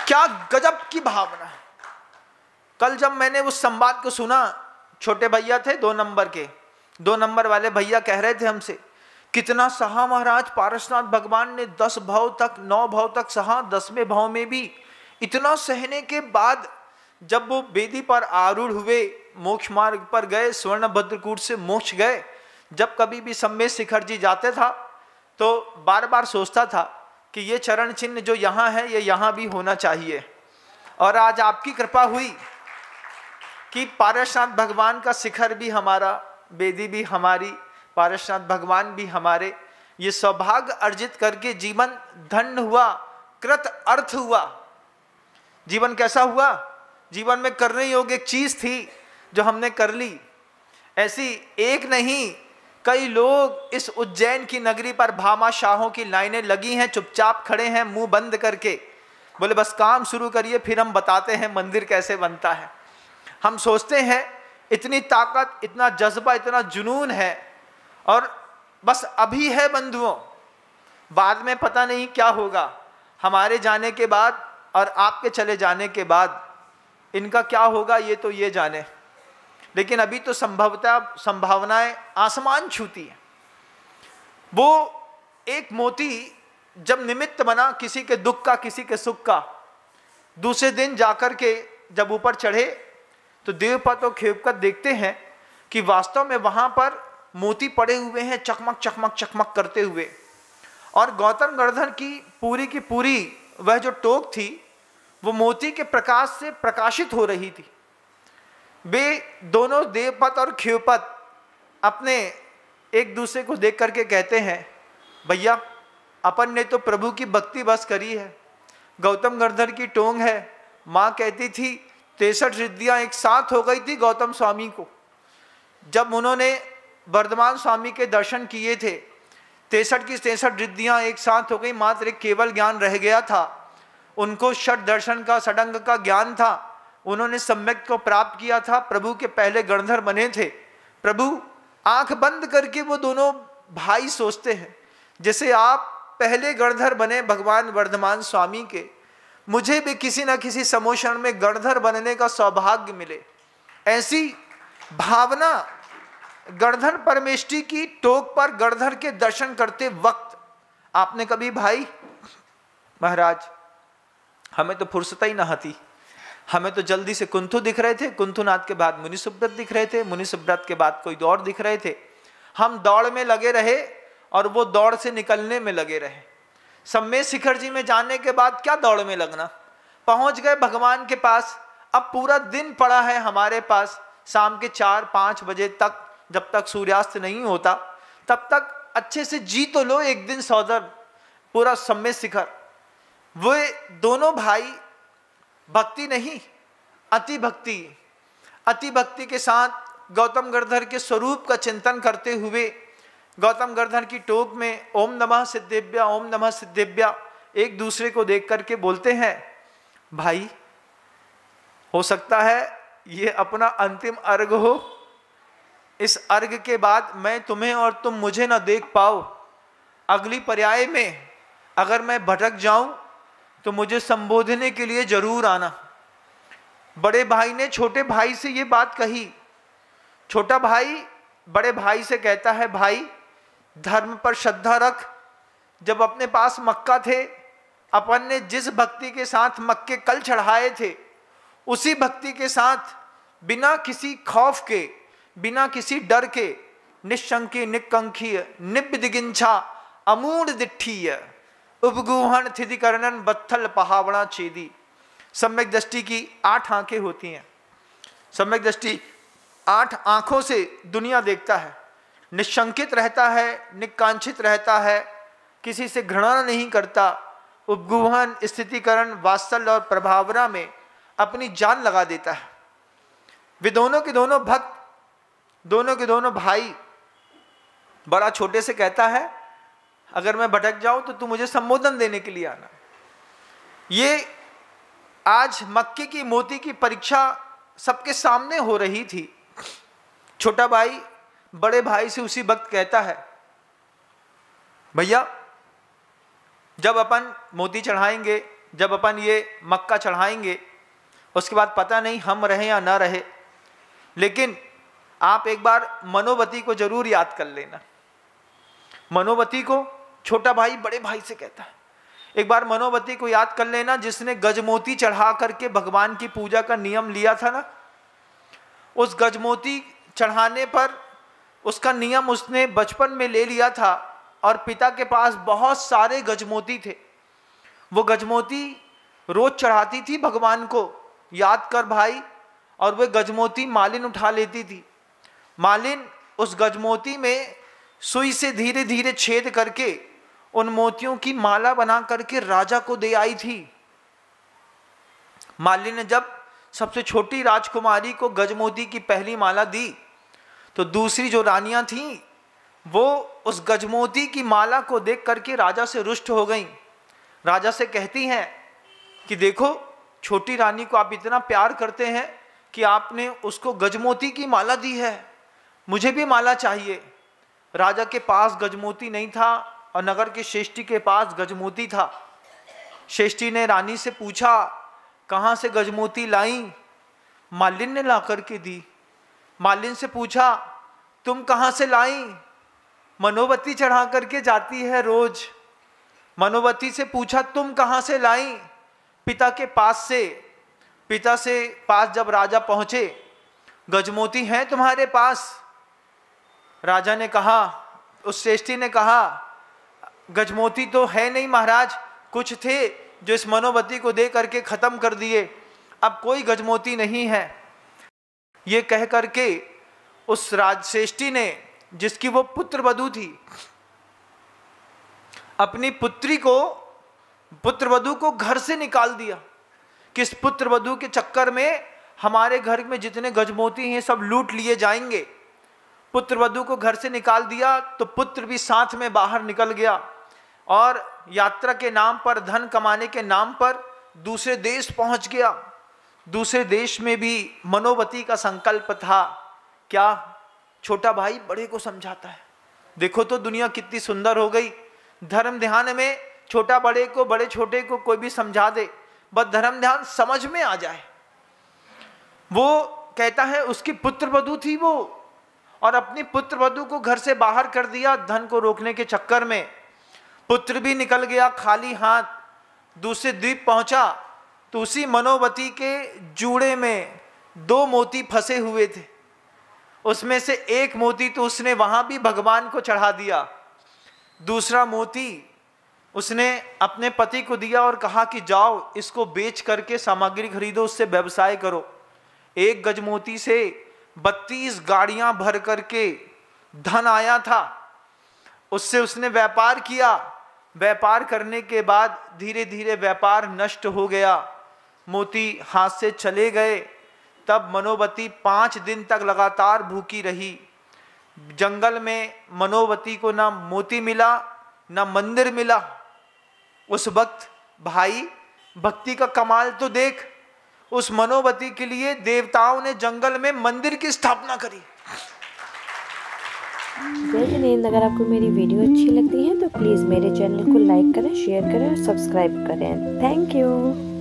क्या गजब की भावना है। कल जब मैंने उस संवाद को सुना, छोटे भैया थे 2 नंबर के, 2 नंबर वाले भैया कह रहे थे हमसे, कितना सहा महाराज पारसनाथ भगवान ने 10 भाव तक, 9 भाव तक सहा, 10वें भाव में भी इतना सहने के बाद जब वो वेदी पर आरूढ़ हुए, मोक्ष मार्ग पर गए, स्वर्ण भद्रकूट से मोक्ष गए, जब कभी भी सम्मेद शिखर जी जाते था तो बार बार सोचता था कि ये चरण चिन्ह जो यहाँ है ये यहाँ भी होना चाहिए। और आज आपकी कृपा हुई कि पारसनाथ भगवान का शिखर भी हमारा, वेदी भी हमारी, पारसनाथ भगवान भी हमारे, ये सौभाग्य अर्जित करके जीवन धन्य हुआ, कृत अर्थ हुआ। जीवन कैसा हुआ? जीवन में करने योग्य एक चीज थी जो हमने कर ली। ऐसी एक नहीं, कई लोग इस उज्जैन की नगरी पर भामाशाहों की लाइनें लगी हैं, चुपचाप खड़े हैं मुंह बंद करके, बोले बस काम शुरू करिए फिर हम बताते हैं मंदिर कैसे बनता है। हम सोचते हैं इतनी ताकत, इतना जज्बा, इतना जुनून है और बस अभी है बंधुओं, बाद में पता नहीं क्या होगा। हमारे जाने के बाद और आपके चले जाने के बाद इनका क्या होगा ये तो ये जाने, लेकिन अभी तो संभवतः संभावनाएं आसमान छूती हैं। वो एक मोती जब निमित्त बना किसी के दुख का, किसी के सुख का, दूसरे दिन जाकर के जब ऊपर चढ़े तो देवपत और खेवकत देखते हैं कि वास्तव में वहां पर मोती पड़े हुए हैं, चकमक चकमक चकमक करते हुए। और गौतम गर्धन की पूरी वह जो टोक थी वो मोती के प्रकाश से प्रकाशित हो रही थी। वे दोनों देवपत और खेवपत अपने एक दूसरे को देख करके कहते हैं, भैया अपन ने तो प्रभु की भक्ति बस करी है, गौतम गर्धन की टोंग है। माँ कहती थी 63 रिद्धियां एक साथ हो गई थी गौतम स्वामी को, जब उन्होंने वर्धमान स्वामी के दर्शन किए थे। 63 की 63 रिद्धियां एक साथ हो गई, मात्र एक केवल ज्ञान रह गया था। उनको षट दर्शन का, षडंग का ज्ञान था, उन्होंने सम्यक को प्राप्त किया था, प्रभु के पहले गणधर बने थे। प्रभु आंख बंद करके वो दोनों भाई सोचते हैं, जैसे आप पहले गणधर बने भगवान वर्धमान स्वामी के, मुझे भी किसी न किसी समोषण में गणधर बनने का सौभाग्य मिले। ऐसी भावना गणधर परमेष्टि की टोक पर गणधर के दर्शन करते वक्त आपने कभी, भाई महाराज हमें तो फुर्सत ही ना आती, हमें तो जल्दी से कुंथु दिख रहे थे, कुंथुनाथ के बाद मुनि सुब्रत दिख रहे थे, मुनि सुब्रत के बाद कोई दौड़ दिख रहे थे। हम दौड़ में लगे रहे और वो दौड़ से निकलने में लगे रहे। सम्मेद शिखर जी में जाने के बाद क्या दौड़ में लगना, पहुंच गए भगवान के पास। अब पूरा दिन पड़ा है हमारे पास, शाम के 4-5 बजे तक, जब तक सूर्यास्त नहीं होता तब तक अच्छे से जी तो लो एक दिन सौदर पूरा सम्मेद शिखर। वे दोनों भाई भक्ति नहीं, अति भक्ति, अति भक्ति के साथ गौतम गर्धर के स्वरूप का चिंतन करते हुए गौतम गर्धर की टोक में ओम नमः सिद्धेभ्या, ओम नमः सिद्धेभ्या एक दूसरे को देख करके बोलते हैं, भाई हो सकता है ये अपना अंतिम अर्घ हो, इस अर्घ के बाद मैं तुम्हें और तुम मुझे ना देख पाओ। अगली पर्याय में अगर मैं भटक जाऊं तो मुझे संबोधने के लिए जरूर आना। बड़े भाई ने छोटे भाई से ये बात कही। छोटा भाई बड़े भाई से कहता है, भाई धर्म पर श्रद्धा रख। जब अपने पास मक्का थे, अपन ने जिस भक्ति के साथ मक्के कल चढ़ाए थे, उसी भक्ति के साथ बिना किसी खौफ के, बिना किसी डर के, निशंकी निकंखीय निब्दिगिंछा अमूढ़ दिठीय उपगुहन थिदिकरणन बत्थल पहावड़ा छेदी। सम्यक दृष्टि की 8 आंखें होती हैं। सम्यक दृष्टि 8 आंखों से दुनिया देखता है, निशंकित रहता है, निकांक्षित रहता है, किसी से घृणा नहीं करता, उपगुहन, स्थितिकरण, वात्सल्य और प्रभावना में अपनी जान लगा देता है। वे दोनों के दोनों भक्त, दोनों के दोनों भाई। बड़ा छोटे से कहता है, अगर मैं भटक जाऊं तो तू मुझे संबोधन देने के लिए आना। ये आज मक्के की मोती की परीक्षा सबके सामने हो रही थी। छोटा भाई बड़े भाई से उसी वक्त कहता है, भैया जब अपन मोती चढ़ाएंगे जब अपन ये मक्का चढ़ाएंगे उसके बाद पता नहीं हम रहे या ना रहे, लेकिन आप एक बार मनोवती को जरूर याद कर लेना। मनोवती को छोटा भाई बड़े भाई से कहता है, एक बार मनोवती को याद कर लेना, जिसने गजमोती चढ़ा करके भगवान की पूजा का नियम लिया था ना। उस गजमोती चढ़ाने पर उसका नियम उसने बचपन में ले लिया था और पिता के पास बहुत सारे गजमोती थे। वो गजमोती रोज चढ़ाती थी भगवान को, याद कर भाई, और वह गजमोती मालिन उठा लेती थी। मालिन उस गजमोती में सुई से धीरे धीरे छेद करके उन मोतियों की माला बना करके राजा को दे आई थी। मालिन ने जब सबसे छोटी राजकुमारी को गजमोती की पहली माला दी तो दूसरी जो रानियां थीं वो उस गजमोती की माला को देख करके राजा से रुष्ट हो गईं। राजा से कहती हैं कि देखो, छोटी रानी को आप इतना प्यार करते हैं कि आपने उसको गजमोती की माला दी है, मुझे भी माला चाहिए। राजा के पास गजमोती नहीं था और नगर के श्रेष्ठी के पास गजमोती था। श्रेष्ठी ने रानी से पूछा, कहाँ से गजमोती लाई? मालिन ने ला करके दी। मालिन से पूछा, तुम कहाँ से लाई? मनोवती चढ़ा करके जाती है रोज। मनोवती से पूछा, तुम कहाँ से लाई? पिता के पास से। पिता से पास जब राजा पहुंचे, गजमोती हैं तुम्हारे पास? राजा ने कहा, उस श्रेष्ठी ने कहा, गजमोती तो है नहीं महाराज, कुछ थे जो इस मनोवती को दे करके खत्म कर दिए, अब कोई गजमोती नहीं है। ये कह करके उस राजश्रेष्ठी ने, जिसकी वो पुत्रवधू थी, अपनी पुत्रवधू को घर से निकाल दिया कि इस पुत्रवधू के चक्कर में हमारे घर में जितने गजमोती हैं सब लूट लिए जाएंगे। पुत्रवधू को घर से निकाल दिया तो पुत्र भी साथ में बाहर निकल गया और यात्रा के नाम पर, धन कमाने के नाम पर दूसरे देश पहुंच गया। दूसरे देश में भी मनोवती का संकल्प था। क्या? छोटा भाई बड़े को समझाता है, देखो तो दुनिया कितनी सुंदर हो गई। धर्म ध्यान में छोटा बड़े को, बड़े छोटे को कोई भी समझा दे, बस धर्म ध्यान समझ में आ जाए। वो कहता है उसकी पुत्रवधू थी वो, और अपनी पुत्रवधू को घर से बाहर कर दिया धन को रोकने के चक्कर में। पुत्र भी निकल गया खाली हाथ। दूसरे द्वीप पहुंचा तो उसी मनोवती के जूड़े में 2 मोती फंसे हुए थे। उसमें से एक मोती तो उसने वहां भी भगवान को चढ़ा दिया, दूसरा मोती उसने अपने पति को दिया और कहा कि जाओ इसको बेच करके सामग्री खरीदो, उससे व्यवसाय करो। एक गजमोती से 32 गाड़ियां भर करके धन आया था, उससे उसने व्यापार किया। व्यापार करने के बाद धीरे धीरे व्यापार नष्ट हो गया, मोती हाथ से चले गए। तब मनोवती 5 दिन तक लगातार भूखी रही। जंगल में मनोवती को ना मोती मिला ना मंदिर मिला। उस वक्त भाई भक्ति का कमाल तो देख, उस मनोवती के लिए देवताओं ने जंगल में मंदिर की स्थापना करी। जय जिनेंद्र। अगर आपको मेरी वीडियो अच्छी लगती है तो प्लीज़ मेरे चैनल को लाइक करें, शेयर करें और सब्सक्राइब करें। Thank you.